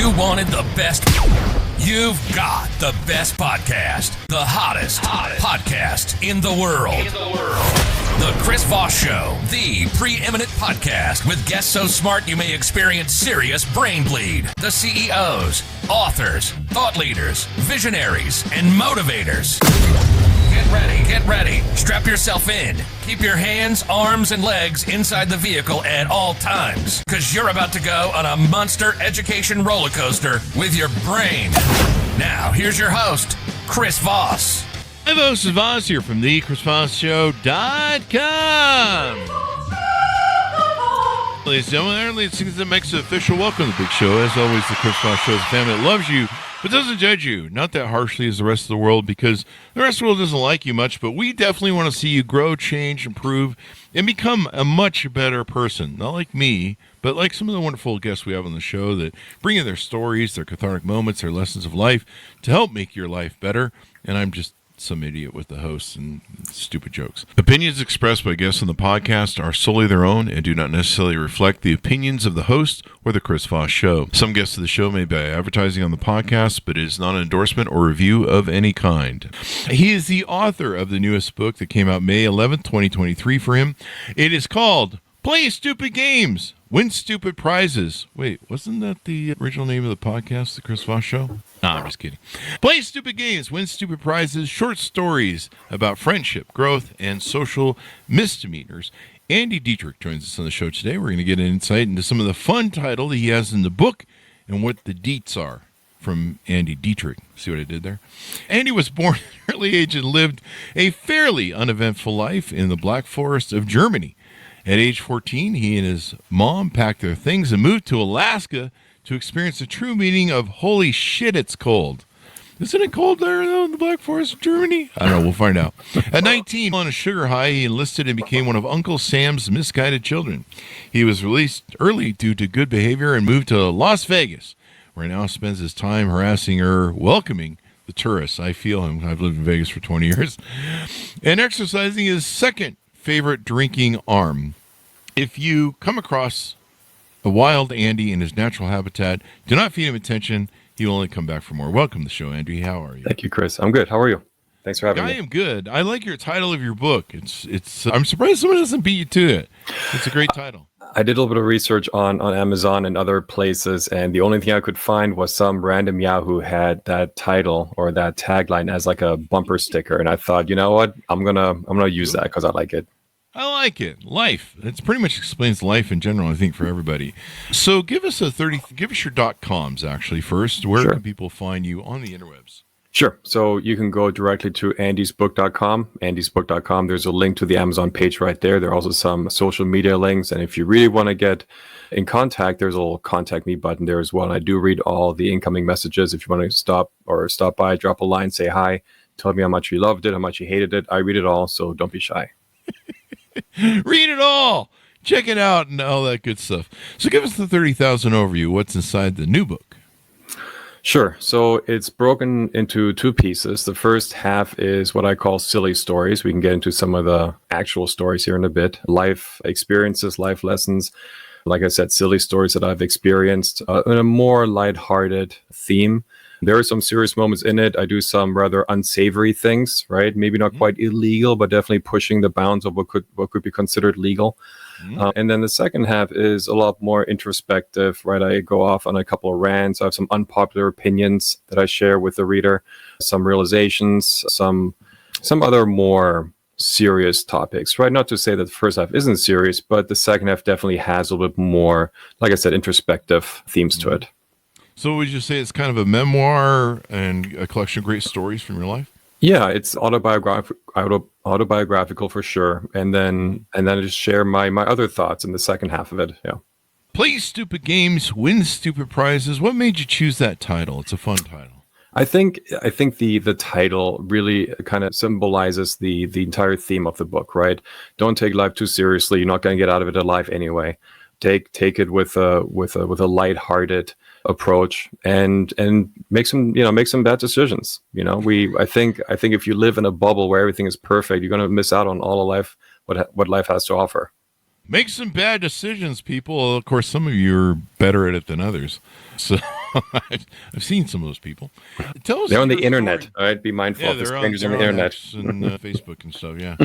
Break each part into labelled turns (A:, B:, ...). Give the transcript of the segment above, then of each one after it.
A: you wanted the best, you've got the best podcast. The hottest podcast in the world. The Chris Voss Show, the preeminent podcast with guests so smart you may experience serious brain bleed. The CEOs, authors, thought leaders, visionaries, and motivators. Get ready. Strap yourself in. Keep your hands, arms, and legs inside the vehicle at all times, because you're about to go on a monster education roller coaster with your brain. Now, here's your host, Chris Voss.
B: Hi, folks. It's Voss here from the ChrisVossShow.com. Ladies and gentlemen, let's sing the next official welcome to the big show. As always, the Chris Voss Show is a family that loves you, but doesn't judge you, not that harshly as the rest of the world, because the rest of the world doesn't like you much, but we definitely want to see you grow, change, improve, and become a much better person. Not like me, but like some of the wonderful guests we have on the show that bring in their stories, their cathartic moments, their lessons of life to help make your life better. And I'm just some idiot with the hosts and stupid jokes. Opinions expressed by guests on the podcast are solely their own and do not necessarily reflect the opinions of the host or the Chris Voss Show. Some guests of the show may be advertising on the podcast, but it is not an endorsement or review of any kind. He is the author of the newest book that came out May 11th, 2023 for him. It is called Play Stupid Games, Win Stupid Prizes. Wait, wasn't that the original name of the podcast, The Chris Voss Show? No, I'm just kidding. Play Stupid Games, Win Stupid Prizes, short stories about friendship, growth, and social misdemeanors. Andy Dietrich joins us on the show today. We're going to get an insight into some of the fun title that he has in the book and what the deets are from Andy Dietrich. See what I did there? Andy was born at an early age and lived a fairly uneventful life in the Black Forest of Germany. At age 14, he and his mom packed their things and moved to Alaska to experience the true meaning of holy shit, it's cold. Isn't it cold there, though, in the Black Forest of Germany? I don't know. We'll find out. At 19, on a sugar high, he enlisted and became one of Uncle Sam's misguided children. He was released early due to good behavior and moved to Las Vegas, where he now spends his time harassing or welcoming the tourists. I feel him. I've lived in Vegas for 20 years. And exercising his second favorite drinking arm. If you come across a wild Andy in his natural habitat, do not feed him attention. He will only come back for more. Welcome to the show, Andy. How are you?
C: Thank you, Chris. I'm good. How are you? Thanks for having me.
B: I am good. I like your title of your book. It's. I'm surprised someone doesn't beat you to it. It's a great title.
C: I did a little bit of research on Amazon and other places, and the only thing I could find was some random Yahoo had that title or that tagline as like a bumper sticker, and I thought, you know what, I'm gonna use that because I like it.
B: I like it. Life. It pretty much explains life in general, I think, for everybody. So give us your .coms actually first. Where
C: Sure.
B: can people find you on the interwebs?
C: Sure. So you can go directly to andysbook.com. Andysbook.com. There's a link to the Amazon page right there. There are also some social media links. And if you really want to get in contact, there's a little contact me button there as well. And I do read all the incoming messages. If you want to stop by, drop a line, say hi, tell me how much you loved it, how much you hated it. I read it all. So don't be shy.
B: Read it all. Check it out and all that good stuff. So give us the 30,000 overview. What's inside the new book?
C: Sure. So it's broken into two pieces. The first half is what I call silly stories. We can get into some of the actual stories here in a bit. Life experiences, life lessons. Like I said, silly stories that I've experienced in a more lighthearted theme. There are some serious moments in it. I do some rather unsavory things, right? Maybe not quite illegal, but definitely pushing the bounds of what could be considered legal. And then the second half is a lot more introspective, right? I go off on a couple of rants. I have some unpopular opinions that I share with the reader, some realizations, some other more serious topics, right? Not to say that the first half isn't serious, but the second half definitely has a little bit more, like I said, introspective themes to it.
B: So would you say it's kind of a memoir and a collection of great stories from your life?
C: Yeah, it's autobiographical for sure. And then I just share my other thoughts in the second half of it. Yeah.
B: Play Stupid Games, Win Stupid Prizes. What made you choose that title? It's a fun title.
C: I think the title really kind of symbolizes the entire theme of the book, right? Don't take life too seriously. You're not going to get out of it alive anyway. Take it with a lighthearted approach and make some bad decisions. I think if you live in a bubble where everything is perfect, you're going to miss out on all of life, what life has to offer.
B: Make some bad decisions, people. Of course, some of you are better at it than others. So I've seen some of those people. Tell us.
C: They're on the
B: your
C: internet.
B: story.
C: All right, be mindful
B: Yeah,
C: of the
B: they're
C: strangers
B: on
C: on the internet.
B: X and Facebook and stuff. Yeah.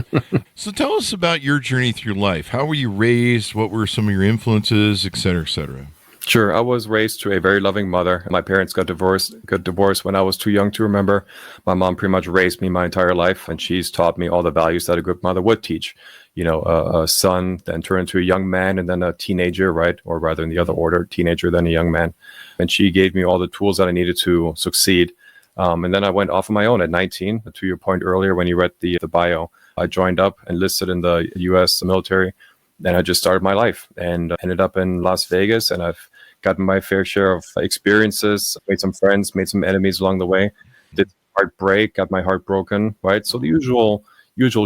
B: So tell us about your journey through life. How were you raised? What were some of your influences, et cetera, et cetera?
C: Sure. I was raised to a very loving mother. My parents got divorced when I was too young to remember. My mom pretty much raised me my entire life, and she's taught me all the values that a good mother would teach. You know, a son then turned into a young man and then a teenager, right? Or rather in the other order, teenager, then a young man. And she gave me all the tools that I needed to succeed. And then I went off on my own at 19, to your point earlier when you read the bio. I joined up, enlisted in the U.S. military. Then I just started my life and ended up in Las Vegas, and I've gotten my fair share of experiences, made some friends, made some enemies along the way, did heartbreak, got my heart broken, right? So the usual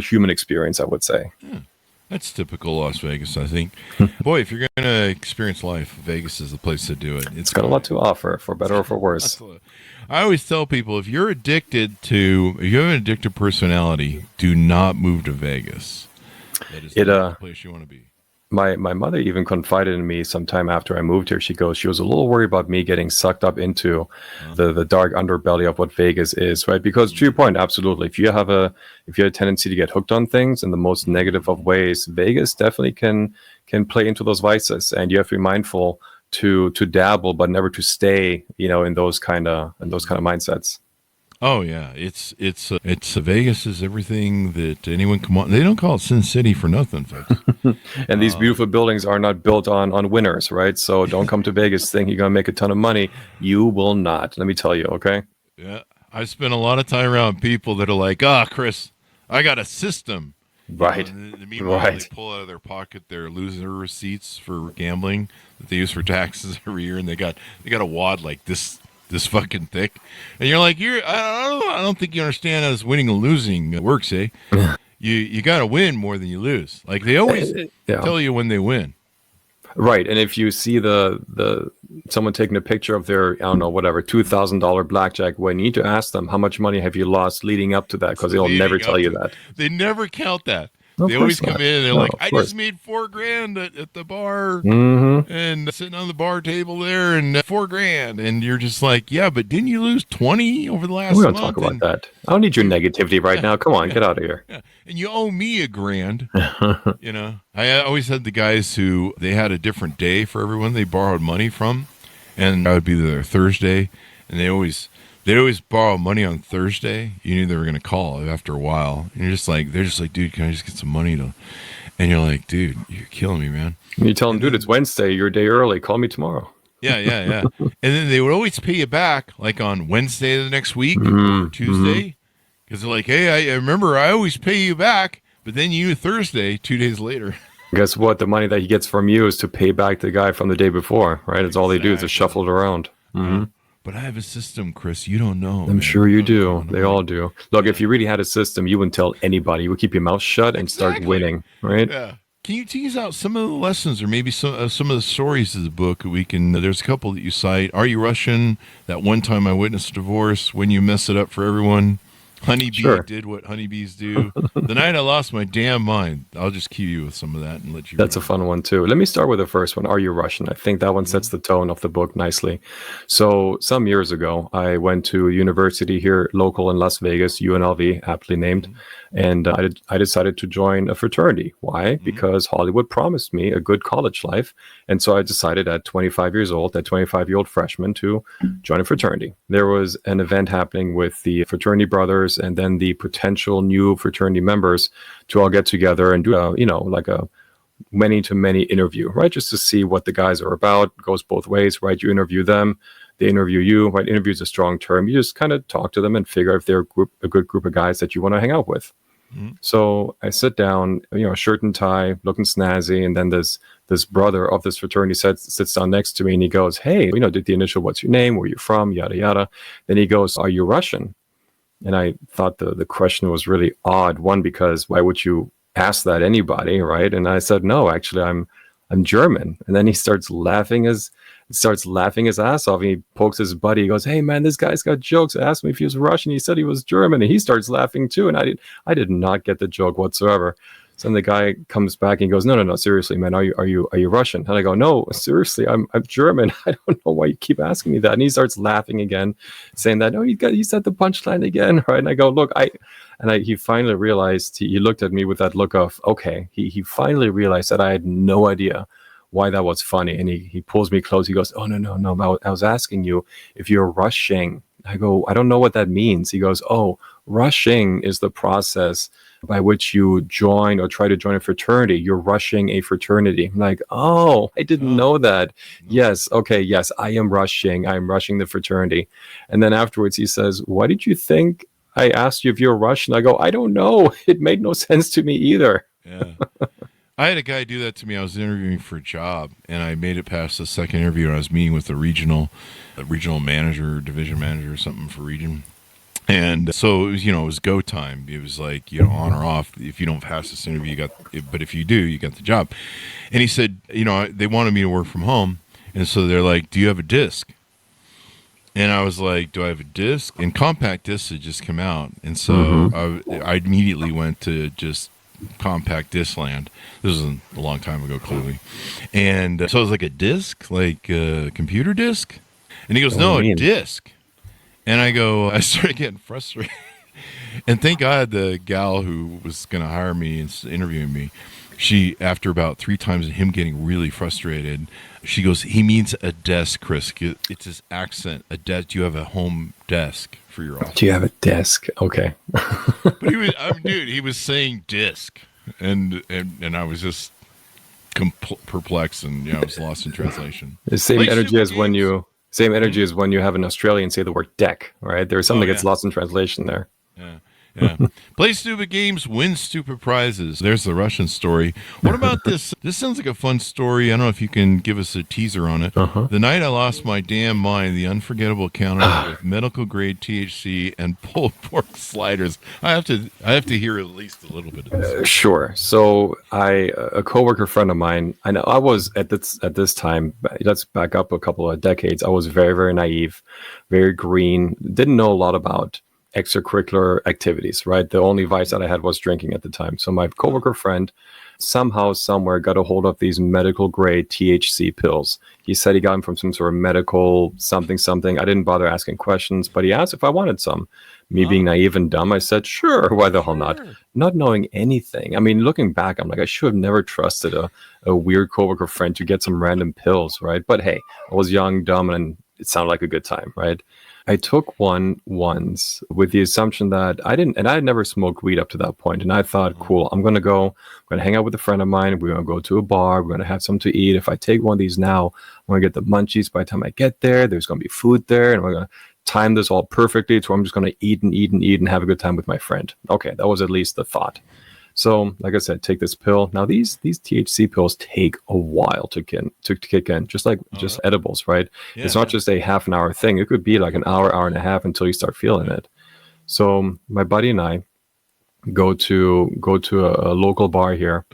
C: human experience, I would say.
B: That's typical Las Vegas, I think. Boy, if you're going to experience life, Vegas is the place to do it.
C: It's got a lot to offer, for better or for worse.
B: I always tell people, if you have an addictive personality, do not move to Vegas. That is not the place you want to be.
C: My mother even confided in me sometime after I moved here. She was a little worried about me getting sucked up into the dark underbelly of what Vegas is, right? Because to your point, absolutely. If you have a tendency to get hooked on things in the most negative of ways, Vegas definitely can play into those vices, and you have to be mindful to dabble, but never to stay, in those kind of mindsets.
B: Oh yeah, it's Vegas is everything that anyone come on. They don't call it Sin City for nothing, folks.
C: And these beautiful buildings are not built on winners, right? So don't come to Vegas thinking you're gonna make a ton of money. You will not. Let me tell you, okay?
B: Yeah, I spent a lot of time around people that are like, Chris, I got a system.
C: Right.
B: Meanwhile,
C: right.
B: They pull out of their pocket their loser receipts for gambling that they use for taxes every year, and they got a wad like this fucking thick, and you're like, I don't think you understand how this winning and losing works, eh? You got to win more than you lose. Like they always tell you when they win.
C: Right, and if you see the someone taking a picture of their, I don't know, whatever, $2,000 blackjack win, you need to ask them how much money have you lost leading up to that, because they'll never tell you that.
B: They never count that.
C: Of
B: they always
C: course
B: come
C: not.
B: in and they're
C: No,
B: like,
C: of
B: I
C: course.
B: just made $4,000 at the bar
C: Mm-hmm.
B: and sitting on the bar table there and $4,000. And you're just like, yeah, but didn't you lose 20 over the last
C: We don't
B: month?
C: talk about that. I don't need your negativity right now. Come on, get out of here.
B: Yeah. And you owe me $1,000. I always had the guys who they had a different day for everyone they borrowed money from. And I would be there Thursday. And they'd always borrow money on Thursday. You knew they were going to call after a while. And they're just like, dude, can I just get some money? And you're like, dude, you're killing me, man.
C: And you tell them, dude, it's Wednesday. You're a day early. Call me tomorrow.
B: Yeah. And then they would always pay you back like on Wednesday of the next week or Tuesday. Because they're like, hey, I remember I always pay you back. But then you Thursday, 2 days later.
C: Guess what? The money that he gets from you is to pay back the guy from the day before, right? It's all they do is just shuffle it around. Mm-hmm.
B: But I have a system, Chris. You don't know.
C: I'm sure you do. They all do. Look, if you really had a system, you wouldn't tell anybody. You would keep your mouth shut and start winning, right?
B: Yeah. Can you tease out some of the lessons or maybe some of the stories of the book? There's a couple that you cite. Are You Russian? That one time I witnessed a divorce. When you mess it up for everyone. Honeybee did what honeybees do. The night I lost my damn mind. I'll just cue you with some of that and let you.
C: That's a fun one too. Let me start with the first one. Are You Russian? I think that one sets the tone of the book nicely. So some years ago, I went to a university here, local in Las Vegas, UNLV, aptly named, and I decided to join a fraternity. Why? Because Hollywood promised me a good college life, and so I decided at 25 years old, that 25-year-old freshman, to join a fraternity. There was an event happening with the fraternity brothers and then the potential new fraternity members to all get together and do like a many-to-many interview, right? Just to see what the guys are about. It goes both ways, right? You interview them, they interview you, right? Interview is a strong term. You just kind of talk to them and figure out if they're a good group of guys that you want to hang out with. So I sit down, shirt and tie, looking snazzy, and then this brother of this fraternity sits down next to me, and he goes, "Hey, did the initial, what's your name, where you from, yada yada." Then he goes, "Are you Russian?" And I thought the question was really odd. One, because why would you ask that anybody, right? And I said, "No, actually, I'm German." And then he starts laughing his ass off, and he pokes his buddy. He goes, "Hey man, this guy's got jokes. I asked him if he was Russian. He said he was German," and he starts laughing too. And I did not get the joke whatsoever. So then the guy comes back and he goes, no, seriously, man, are you Russian? And I go, no, seriously, I'm German. I don't know why you keep asking me that. And he starts laughing again, saying that, no, you said the punchline again, right? And I go, look, he finally realized, he looked at me with that look of, okay, he finally realized that I had no idea why that was funny. And he pulls me close. He goes, oh, no, I was asking you if you're rushing. I go, I don't know what that means. He goes, oh, rushing is the process by which you join or try to join a fraternity. You're rushing a fraternity. I'm like, oh, I didn't know that. Yes. Okay. Yes, I am rushing. I'm rushing the fraternity. And then afterwards he says, why did you think I asked you if you're Russian? I go, I don't know. It made no sense to me either.
B: Yeah. I had a guy do that to me. I was interviewing for a job, and I made it past the second interview, and I was meeting with a regional manager, division manager or something for region. And so it was, it was go time. It was like, on or off. If you don't pass this interview, but if you do, you got the job. And he said, they wanted me to work from home. And so they're like, do you have a disc? And I was like, do I have a disc? And compact discs had just come out. And so I immediately went to just compact disc land. This was a long time ago, clearly. And so I was like, a disc? Like a computer disc? And he goes, no, a disc. And I started getting frustrated. And thank God the gal who was going to hire me and interviewing me, she, after about 3 times of him getting really frustrated, she goes, he means a desk, Chris. It's his accent. A desk. Do you have a home desk for your office?
C: Do you have a desk? Okay.
B: But he was saying disc. And I was just perplexed, and I was lost in translation.
C: The same energy as when you have an Australian say the word deck, right? There's something that gets lost in translation there.
B: Yeah. Play stupid games, win stupid prizes. There's the Russian story. What about this? This sounds like a fun story. I don't know if you can give us a teaser on it. The night I lost my damn mind, the unforgettable encounter with medical grade THC and pulled pork sliders. I have to hear at least a little bit of this.
C: Sure. So a coworker friend of mine, I know I was at this time, let's back up a couple of decades. I was very, very naive, very green, didn't know a lot about extracurricular activities, right? The only vice that I had was drinking at the time. So my coworker friend somehow, somewhere got a hold of these medical grade THC pills. He said he got them from some sort of medical something. I didn't bother asking questions, but he asked if I wanted some. Me being naive and dumb, I said, sure, why the hell not? Not knowing anything. I mean, looking back, I'm like, I should have never trusted a weird coworker friend to get some random pills, right? But hey, I was young, dumb, and it sounded like a good time, right? I took one once with the assumption that I had never smoked weed up to that point. And I thought, cool, I'm going to hang out with a friend of mine. We're going to go to a bar. We're going to have something to eat. If I take one of these now, I'm going to get the munchies. By the time I get there, there's going to be food there. And we're going to time this all perfectly. So I'm just going to eat and have a good time with my friend. Okay, that was at least the thought. So, like I said, take this pill. Now, these THC pills take a while to kick in, just edibles, right? Yeah, it's not just a half an hour thing. It could be like an hour and a half until you start feeling it. So, my buddy and I go to a local bar here,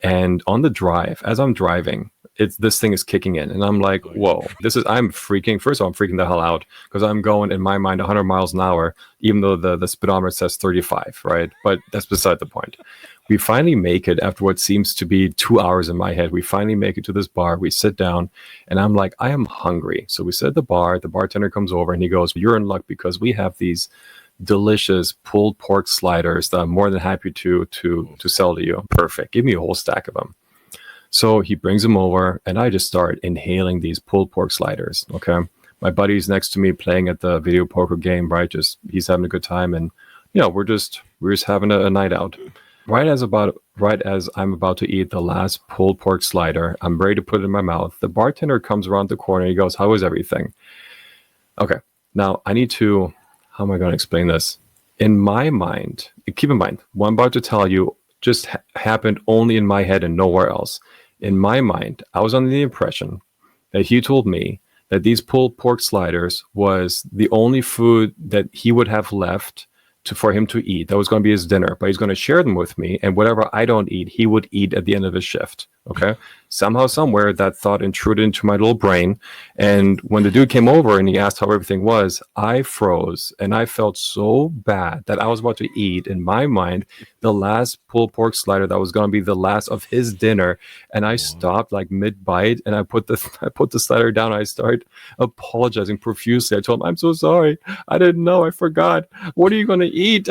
C: and on the drive, as I'm driving, this thing is kicking in, and I'm like, whoa, I'm freaking. First of all, I'm freaking the hell out because I'm going in my mind 100 miles an hour, even though the speedometer says 35, right? But that's beside the point. We finally make it after what seems to be 2 hours in my head. We finally make it to this bar. We sit down, and I'm like, I am hungry. So we sit at the bar. The bartender comes over, and he goes, you're in luck because we have these delicious pulled pork sliders that I'm more than happy to sell to you. Perfect. Give me a whole stack of them. So he brings them over, and I just start inhaling these pulled pork sliders. Okay, my buddy's next to me playing at the video poker game, right? He's having a good time, and we're just having a night out. Right as I'm about to eat the last pulled pork slider, I'm ready to put it in my mouth. The bartender comes around the corner. He goes, "How is everything?" Okay, now how am I going to explain this? In my mind, keep in mind, what I'm about to tell you just happened only in my head and nowhere else. In my mind, I was under the impression that he told me that these pulled pork sliders was the only food that he would have left for him to eat. That was going to be his dinner, but he's going to share them with me, and whatever I don't eat, he would eat at the end of his shift. Okay. Somehow, somewhere, that thought intruded into my little brain. And when the dude came over and he asked how everything was, I froze and I felt so bad that I was about to eat, in my mind, the last pulled pork slider that was going to be the last of his dinner. And I stopped like mid bite and I put the slider down. I started apologizing profusely. I told him, I'm so sorry. I didn't know. I forgot. What are you going to eat?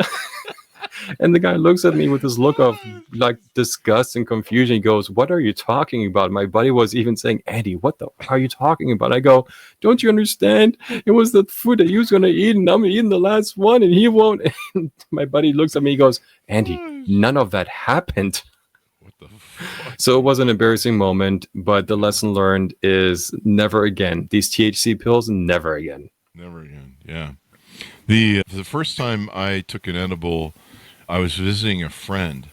C: And the guy looks at me with this look of like disgust and confusion. He goes, what are you talking about? My buddy was even saying, Andy, what the are you talking about? I go, don't you understand? It was the food that he was going to eat and I'm eating the last one and he won't. And my buddy looks at me, he goes, Andy, none of that happened.
B: What the fuck?
C: So it was an embarrassing moment, but the lesson learned is never again. These THC pills, never again.
B: Never again. Yeah. The first time I took an edible, I was visiting a friend,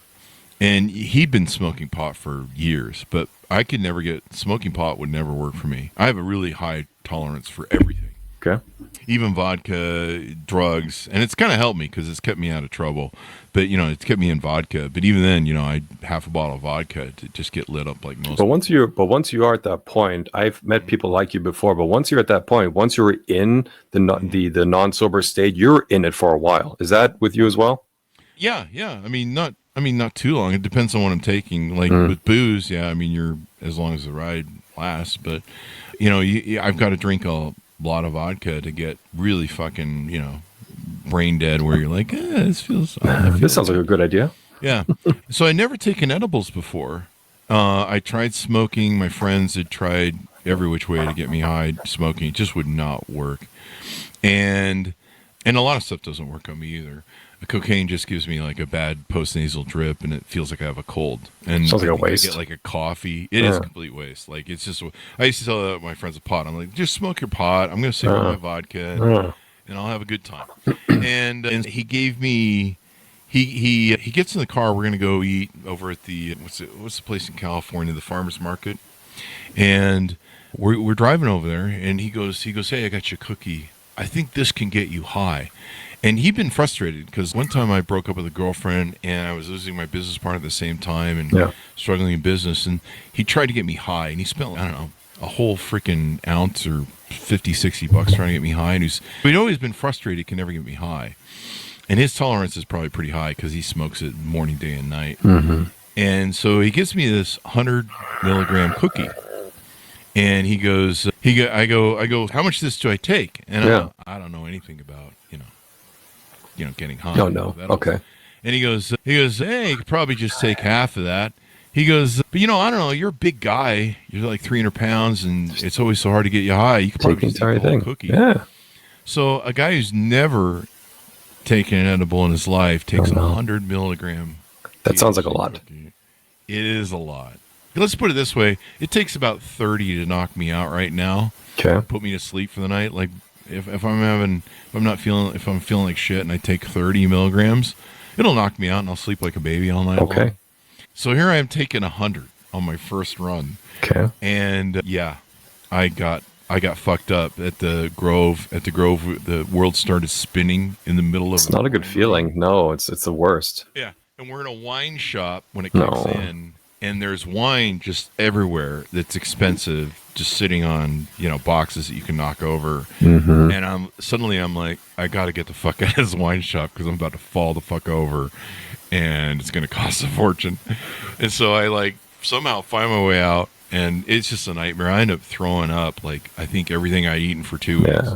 B: and he'd been smoking pot for years, but I could never smoking pot would never work for me. I have a really high tolerance for everything.
C: Okay.
B: Even vodka, drugs, and it's kind of helped me because it's kept me out of trouble. But, it's kept me in vodka. But even then, I half a bottle of vodka to just get lit up like most.
C: But once you are at that point, I've met people like you before. But once you're at that point, once you're in the non-sober state, you're in it for a while. Is that with you as well?
B: Yeah. I mean, not too long. It depends on what I'm taking. Like with booze, yeah. I mean, you're as long as the ride lasts. But I've got to drink a lot of vodka to get really fucking brain dead. Where you're like, this feels.
C: This sounds like a good idea.
B: Yeah. So I never taken edibles before. I tried smoking. My friends had tried every which way to get me high. Smoking it just would not work, and a lot of stuff doesn't work on me either. Cocaine just gives me like a bad post-nasal drip, and it feels like I have a cold. And
C: sounds like a waste.
B: I get like a coffee. It is a complete waste. Like it's just. I used to tell my friends a pot. I'm like, just smoke your pot. I'm going to sip on my vodka, and I'll have a good time. and he gave me. He gets in the car. We're going to go eat over at the what's the place in California, the farmers market, and we're driving over there, and he goes, hey, I got you a cookie. I think this can get you high. And he'd been frustrated because one time I broke up with a girlfriend and I was losing my business partner at the same time and struggling in business. And he tried to get me high, and he spent, I don't know, a whole freaking ounce or $50-$60 trying to get me high. And he'd always been frustrated, he can never get me high. And his tolerance is probably pretty high because he smokes it morning, day, and night. Mm-hmm. And so he gives me this 100 milligram cookie. And he goes, I go, how much of this do I take? And I don't know anything about, getting high.
C: No. Okay.
B: And he goes, hey, you could probably just take half of that. He goes, but I don't know, you're a big guy. You're like 300 pounds, and it's always so hard to get you high. You could probably just take the whole cookie. Yeah. So a guy who's never taken an edible in his life takes 100 milligram.
C: That sounds like a lot.
B: Cookie. It is a lot. Let's put it this way. It takes about 30 to knock me out right now.
C: Okay.
B: Put me to sleep for the night. Like if I'm feeling like shit and I take 30 milligrams, it'll knock me out and I'll sleep like a baby all night long. So here I am taking 100 on my first run. Okay. And I got fucked up at the Grove. The world started spinning in the middle of.
C: It's not a good feeling. No, it's the worst.
B: Yeah, and we're in a wine shop when it kicks in. And there's wine just everywhere that's expensive, just sitting on, boxes that you can knock over. Mm-hmm. And I'm like, I got to get the fuck out of this wine shop because I'm about to fall the fuck over and it's going to cost a fortune. And so I somehow find my way out, and it's just a nightmare. I end up throwing up, I think everything I'd eaten for 2 weeks.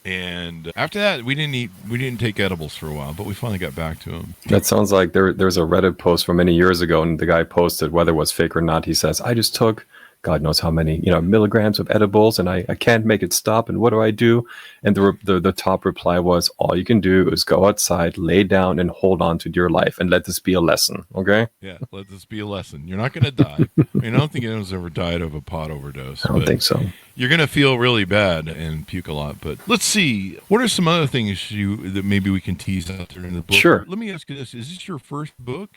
B: And after that, we didn't take edibles for a while, but we finally got back to them.
C: That sounds like there's a Reddit post from many years ago, and the guy posted, whether it was fake or not, he says, I just took God knows how many, milligrams of edibles, and I can't make it stop. And what do I do? And the top reply was, all you can do is go outside, lay down, and hold on to your life, and let this be a lesson. Okay?
B: Yeah, let this be a lesson. You're not going to die. I don't think anyone's ever died of a pot overdose.
C: I don't think so.
B: You're going to feel really bad and puke a lot. But let's see. What are some other things that maybe we can tease out there in the book?
C: Sure.
B: Let me ask you this. Is this your first book?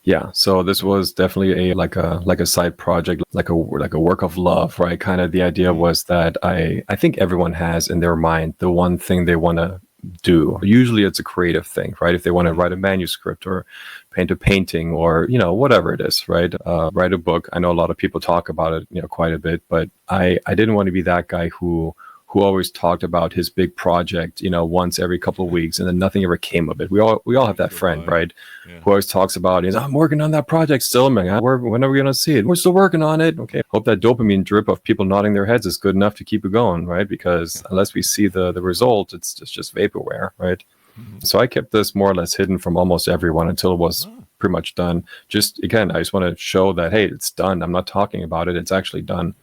C: Yeah, so this was definitely a side project, like a work of love, right? Kind of the idea was that I think everyone has in their mind the one thing they want to do. Usually it's a creative thing, right? If they want to write a manuscript or paint a painting or, whatever it is, right? Write a book. I know a lot of people talk about it, quite a bit, but I didn't want to be that guy who always talked about his big project, once every couple of weeks, and then nothing ever came of it. We all have that friend, right? Yeah. Who always talks about, I'm working on that project still, man. When are we going to see it? We're still working on it. Okay. Hope that dopamine drip of people nodding their heads is good enough to keep it going, right? Because unless we see the result, it's just vaporware, right? Mm-hmm. So I kept this more or less hidden from almost everyone until it was pretty much done. Just, again, I just want to show that, hey, it's done. I'm not talking about it. It's actually done.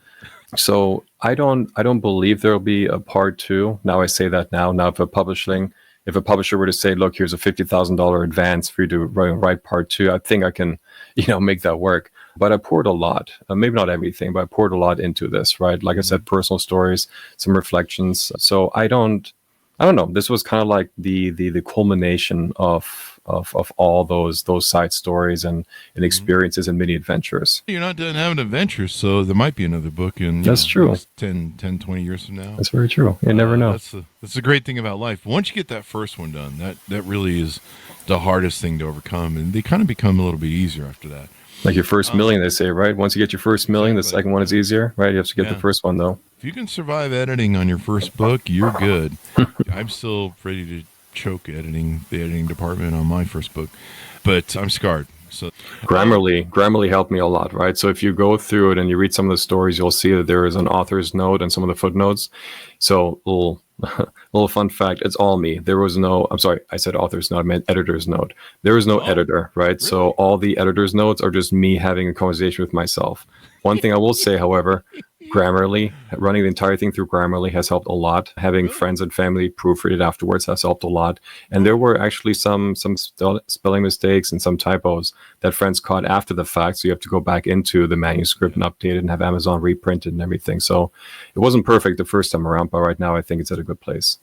C: So I don't believe there'll be a part 2. Now I say that now. Now if a publisher were to say, look, here's a $50,000 advance for you to write part 2, I think I can, make that work. But I poured a lot, maybe not everything, but I poured a lot into this, right? Like I said, personal stories, some reflections. So I don't know. This was kind of like the culmination of all those side stories and experiences and mini adventures.
B: You're not done having adventures, so there might be another book in
C: that's true
B: 10, 20 years from now.
C: That's very true. You never know.
B: That's the great thing about life. Once you get that first one done, that really is the hardest thing to overcome, and they kind of become a little bit easier after that.
C: Like your first million, they say, right? Once you get your first million, the second one is easier, right? You have to get the first one, though.
B: If you can survive editing on your first book, you're good. I'm still ready to choke the editing department on my first book, but I'm scarred. So Grammarly helped me a lot, right? So if you go through it and you read some of the stories, you'll see that there is an author's note and some of the footnotes. So little fun fact, it's all me. There was no, I'm sorry, I said author's note, I meant editor's note. There was no editor, right? Really? So all the editor's notes are just me having a conversation with myself. One thing I will say, however, Grammarly, running the entire thing through Grammarly has helped a lot. Having friends and family proofread it afterwards has helped a lot. And there were actually some spelling mistakes and some typos that friends caught after the fact. So you have to go back into the manuscript and update it and have Amazon reprint it and everything. So it wasn't perfect the first time around, but right now I think it's at a good place.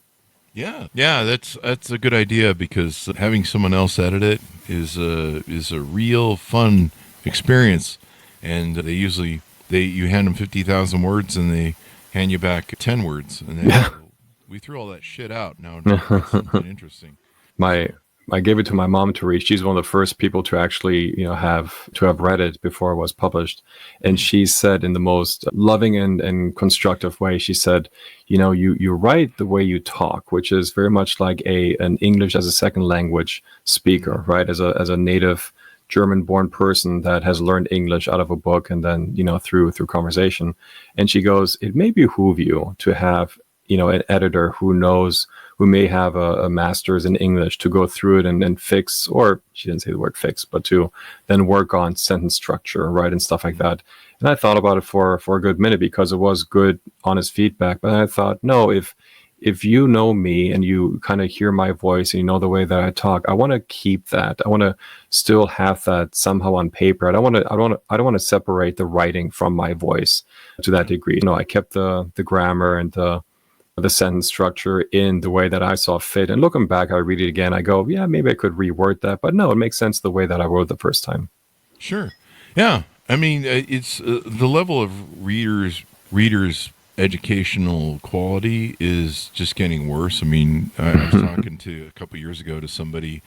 B: Yeah, that's a good idea, because having someone else edit it is a real fun experience. And you hand them 50,000 words and they hand you back 10 words, and then we threw all that shit out. Now it's something interesting.
C: I gave it to my mom to read. She's one of the first people to actually, have read it before it was published. And she said, in the most loving and constructive way, she said, you write the way you talk, which is very much like an English as a second language speaker, right? As a native German-born person that has learned English out of a book and then, through conversation. And she goes, it may behoove you to have, an editor who may have a master's in English to go through it and fix, or she didn't say the word fix, but to then work on sentence structure, right, and stuff like that. And I thought about it for a good minute, because it was good, honest feedback. But I thought, no, if you know me and you kind of hear my voice and you know the way that I talk, I want to keep that. I want to still have that somehow on paper. I don't want to separate the writing from my voice to that degree. I kept the grammar and the sentence structure in the way that I saw fit. And looking back, I read it again, I go, yeah, maybe I could reword that. But no, it makes sense the way that I wrote the first time.
B: Sure. Yeah. I mean, it's the level of readers' educational quality is just getting worse. I mean, I was talking to a couple years ago to somebody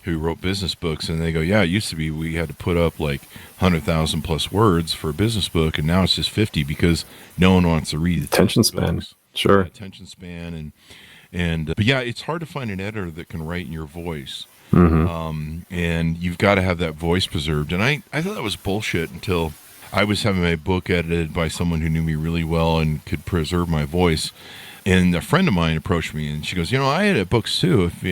B: who wrote business books, and they go, yeah, it used to be we had to put up like 100,000 plus words for a business book, and now it's just 50 because no one wants to read
C: attention span. Sure.
B: Attention span. But yeah, it's hard to find an editor that can write in your voice.
C: Mm-hmm.
B: And you've got to have that voice preserved. And I thought that was bullshit until I was having my book edited by someone who knew me really well and could preserve my voice. And a friend of mine approached me, and she goes, I edit books too. If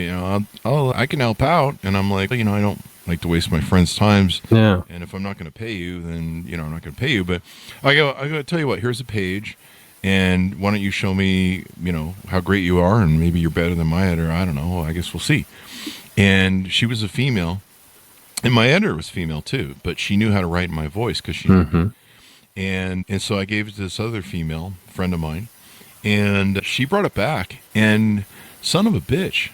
B: I can help out. And I'm like, I don't like to waste my friends' times.
C: Yeah. And
B: if I'm not going to pay you, then I'm not going to pay you. But I go, tell you what, here's a page, and why don't you show me, how great you are, and maybe you're better than my editor. I don't know. I guess we'll see. And she was a female. And my editor was female too, but she knew how to write in my voice because she knew. And so I gave it to this other female friend of mine, and she brought it back. And son of a bitch,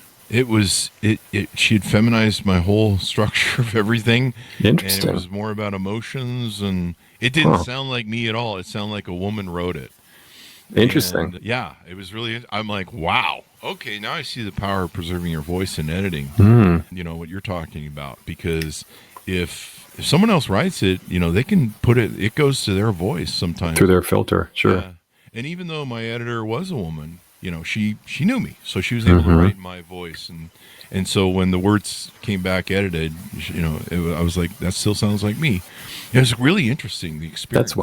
B: she had feminized my whole structure of everything.
C: Interesting.
B: And it was more about emotions, and it didn't sound like me at all. It sounded like a woman wrote it.
C: Interesting.
B: And yeah, it was really. I'm like, wow. Okay, now I see the power of preserving your voice in editing. You know what you're talking about, because if someone else writes it, you know, they can put it goes to their voice sometimes
C: through their filter. Sure.
B: Yeah. And even though my editor was a woman, you know, she knew me, so she was able to write my voice, and so when the words came back edited, you know, I was like, that still sounds like me. It was really interesting, the experience.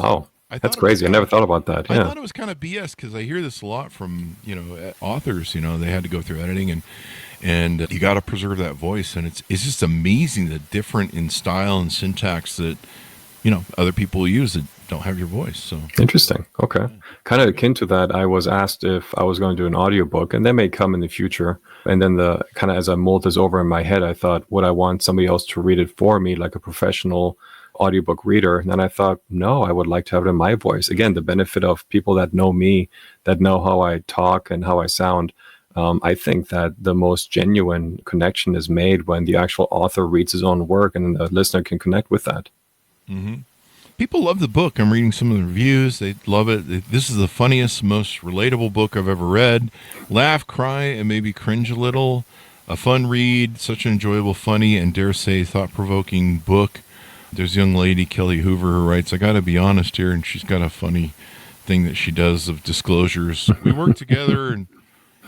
B: That's crazy. I never thought about that. Yeah. I thought it was kind of BS, because I hear this a lot from, you know, authors. You know, they had to go through editing, and you got to preserve that voice, and it's just amazing the different in style and syntax that, you know, other people use that don't have your voice. So
C: interesting. Okay. Kind of akin to that, I was asked if I was going to do an audiobook, and that may come in the future. And then the kind of, as I mulled this over in my head, I thought, would I want somebody else to read it for me, like a professional audiobook reader? And then I thought, no, I would like to have it in my voice. Again, the benefit of people that know me, that know how I talk and how I sound. I think that the most genuine connection is made when the actual author reads his own work and the listener can connect with that.
B: People love the book. I'm reading some of the reviews. They love it. This is the funniest, most relatable book I've ever read. Laugh, cry, and maybe cringe a little. A fun read, such an enjoyable, funny, and dare say thought-provoking book. There's a young lady, Kelly Hoover, who writes, I got to be honest here, and she's got a funny thing that she does of disclosures. We worked together,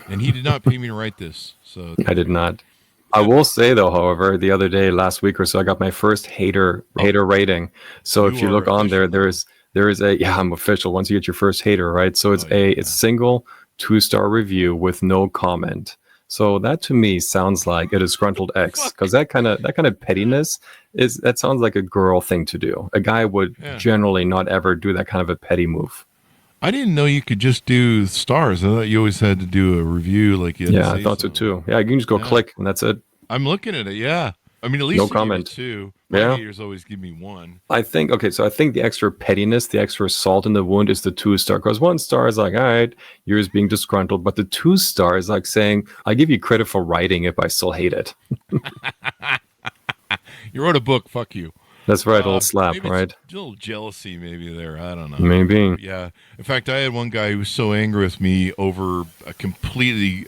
B: and he did not pay me to write this. So
C: I did not. I will say, though, however, the other day, last week or so, I got my first hater rating. So if you look on there is a, I'm official. Once you get your first hater, right? So it's it's single 2-star review with no comment. So that to me sounds like a disgruntled ex, because that kind of pettiness that sounds like a girl thing to do. A guy would generally not ever do that kind of a petty move.
B: I didn't know you could just do stars. I thought you always had to do a review. Like
C: I thought so too. Yeah, you can just go click and that's it.
B: I'm looking at it. Yeah, I mean, at least
C: no comment.
B: Two. My haters always give me 1.
C: I think the extra pettiness, the extra salt in the wound is the 2-star. Because 1 star is like, all right, you're just being disgruntled, but the 2-star is like saying, I give you credit for writing if I still hate it.
B: You wrote a book. Fuck you.
C: That's right, old slap, right?
B: A little jealousy maybe there. I don't know.
C: Maybe.
B: Yeah. In fact, I had one guy who was so angry with me over I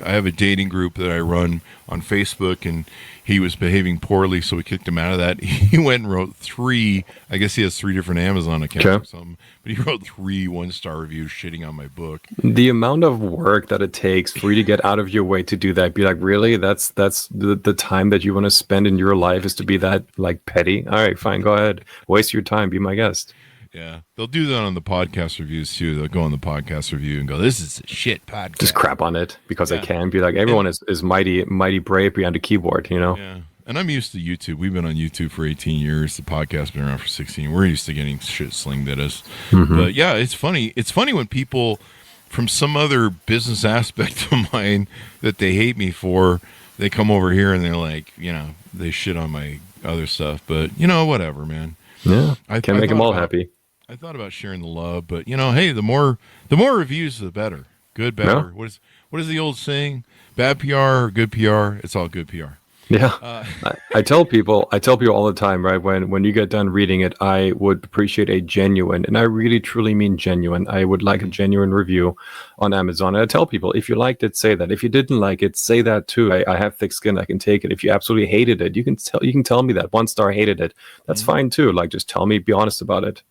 B: have a dating group that I run on Facebook, and he was behaving poorly, so we kicked him out of that. He went and wrote 3, I guess he has 3 different Amazon accounts or something, but he wrote 3 1-star reviews shitting on my book.
C: The amount of work that it takes for you to get out of your way to do that, be like, really? That's the time that you want to spend in your life is to be that, like, petty? All right, fine, go ahead. Waste your time, be my guest.
B: Yeah, they'll do that on the podcast reviews too. They'll go on the podcast review and go, "This is a shit podcast."
C: Just crap on it because they can. Be like, everyone is mighty brave behind a keyboard, you know.
B: Yeah, and I'm used to YouTube. We've been on YouTube for 18 years. The podcast's been around for 16. We're used to getting shit slinged at us. But yeah, it's funny. It's funny when people from some other business aspect of mine that they hate me for, they come over here and they're like, you know, they shit on my other stuff. But you know, whatever, man.
C: Yeah, I can't make them all happy.
B: I thought about sharing the love, but you know, hey, the more reviews, the better. Good, better. Yeah. What is the old saying? Bad PR or good PR? It's all good PR.
C: Yeah, I tell people all the time, right? When you get done reading it, I would appreciate a genuine, and I really truly mean genuine. I would like a genuine review on Amazon. And I tell people, if you liked it, say that. If you didn't like it, say that too. I have thick skin; I can take it. If you absolutely hated it, you can tell me that. 1-star hated it. That's fine too. Like, just tell me. Be honest about it.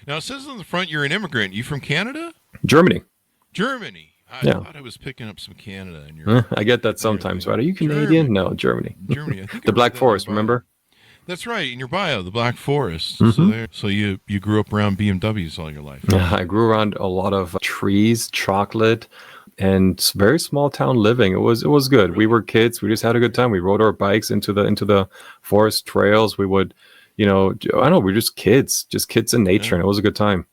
B: Now, it says on the front you're an immigrant. You from Canada?
C: Germany.
B: I thought I was picking up some Canada.
C: I get that sometimes, right? Are you Canadian? No, Germany.
B: Germany. I think
C: the Black Forest, remember?
B: That's right, in your bio, the Black Forest. So you grew up around BMWs all your life.
C: Yeah, I grew around a lot of trees, chocolate, and very small town living. It was good. We were kids. We just had a good time. We rode our bikes into the forest trails. We would, I don't know, we're just kids in nature, and it was a good time.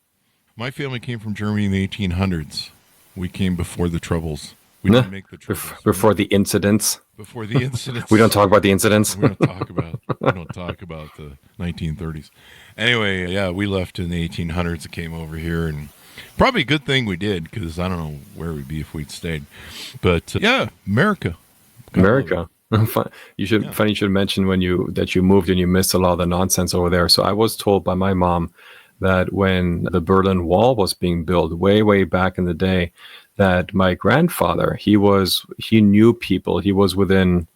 B: My family came from Germany in the 1800s. We came before the Troubles. We didn't make the Troubles.
C: Before the incidents.
B: Before the incidents.
C: We don't talk about the incidents.
B: We don't talk about the 1930s. Anyway, yeah, we left in the 1800s and came over here, and probably a good thing we did, because I don't know where we'd be if we'd stayed. But yeah, America. Funny you should mention that you moved and you missed a lot of the nonsense over there. So I was told by my mom that when the Berlin Wall was being built way back in the day,
C: that my grandfather, he knew people. He was within,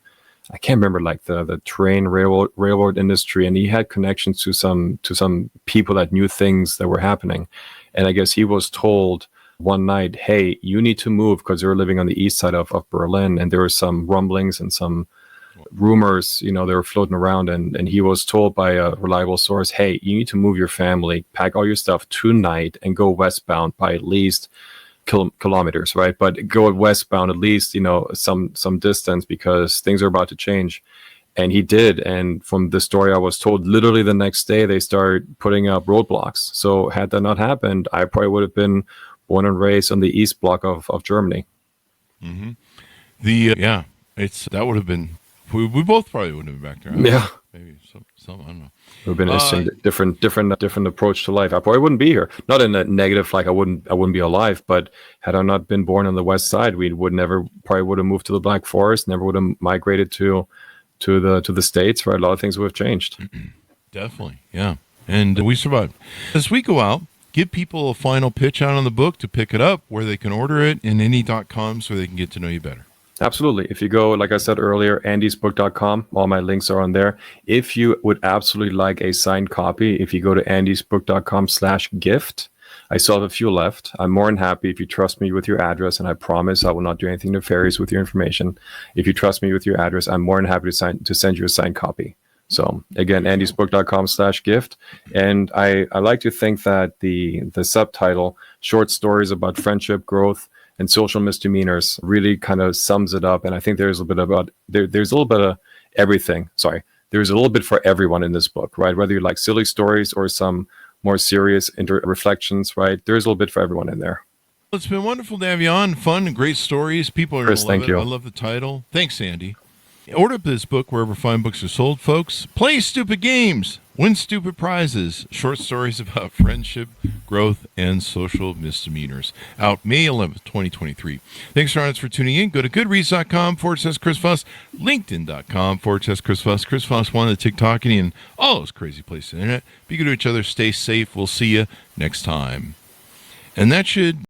C: I can't remember, like the train railroad industry, and he had connections to some people that knew things that were happening. And I guess he was told one night, hey, you need to move, because they were living on the east side of Berlin, and there were some rumblings and some rumors, they were floating around, and he was told by a reliable source, hey, you need to move your family, pack all your stuff tonight, and go westbound by at least kilometers, right? But go westbound at least, some distance, because things are about to change. And he did. And from the story I was told, literally the next day they started putting up roadblocks. So had that not happened, I probably would have been born and raised on the east block of Germany.
B: Mm-hmm. That would have been. We both probably wouldn't have been back there.
C: Yeah,
B: maybe some. I don't know.
C: It would have been a different approach to life. I probably wouldn't be here. Not in a negative, like I wouldn't be alive. But had I not been born on the west side, we would have moved to the Black Forest. Never would have migrated to the States. Right, a lot of things would have changed.
B: Definitely, yeah. And we survived. As we go out, give people a final pitch out on the book to pick it up, where they can order it, and any.com, so they can get to know you better.
C: Absolutely. If you go, like I said earlier, andysbook.com, all my links are on there. If you would absolutely like a signed copy, if you go to andysbook.com/gift, I still have a few left. I'm more than happy if you trust me with your address, and I promise I will not do anything nefarious with your information. If you trust me with your address, I'm more than happy to send you a signed copy. So again, andysbook.com/gift. And I like to think that the subtitle, Short Stories About Friendship, Growth, and Social Misdemeanors, really kind of sums it up. And I think there's a little bit of everything. Sorry. There's a little bit for everyone in this book, right? Whether you like silly stories or some more serious reflections, right? There's a little bit for everyone in there.
B: It's been wonderful to have you on. Fun and great stories. People are going to love
C: thank
B: it.
C: you.
B: I love the title. Thanks, Andy. Order up this book wherever fine books are sold, folks. Play stupid games. Win stupid prizes. Short stories about friendship, growth, and social misdemeanors. Out May 11th, 2023. Thanks, Ron, for tuning in. Go to goodreads.com/Chris Voss, LinkedIn.com/Chris Voss. Chris Voss, one of the TikToking and all those crazy places on the internet. Be good to each other. Stay safe. We'll see you next time. And that should